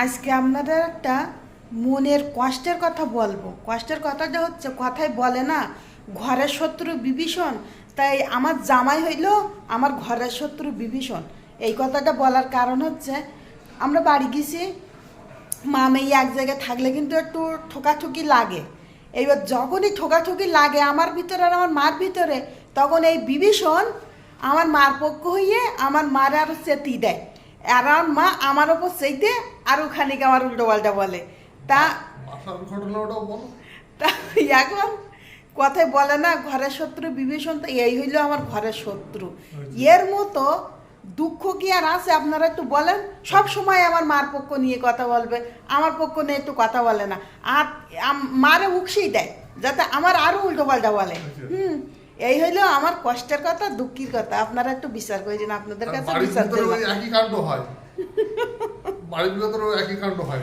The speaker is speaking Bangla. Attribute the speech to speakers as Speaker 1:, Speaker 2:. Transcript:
Speaker 1: আজকে আপনাদের একটা মনের কষ্টের কথা বলবো। কষ্টের কথাটা হচ্ছে, কথাই বলে না ঘরের শত্রু বিভীষণ, তাই আমার জামাই হইল আমার ঘরের শত্রু বিভীষণ। এই কথাটা বলার কারণ হচ্ছে, আমরা বাড়ি গেছি, মা মেয়ে এক জায়গায় থাকলে কিন্তু একটু ঠোকাঠুকি লাগে। এইবার যখনই ঠোকাঠুকি লাগে আমার ভিতরে আর আমার মার ভিতরে, তখন এই বিভীষণ আমার মার পক্ষ হইয়ে আমার মার আরও চেতি দেয়, আর আমার মা আমার ওপর সেইতে আরও খানিক আমার উল্টো পাল্টা বলে। তা
Speaker 2: ঘটনাটাও বলো।
Speaker 1: তা এখন কথায় বলে না ঘরের শত্রু বিভীষণ, তো এই হইল আমার ঘরের শত্রু। এর মতো দুঃখ কি আর আছে আপনারা একটু বলেন? সব সময় আমার মার পক্ষ নিয়ে কথা বলবে, আমার পক্ষ নিয়ে একটু কথা বলে না, আর মারে উকসেই দেয় যাতে আমার আরও উল্টো পাল্টা বলে। এই হইলো আমার কষ্টের কথা, দুঃখের কথা। আপনারা একটু বিচার করেন, আপনাদের কাছে বিচার
Speaker 2: একই কাণ্ড হয়, বাড়ির ভিতরে একই কাণ্ড হয়।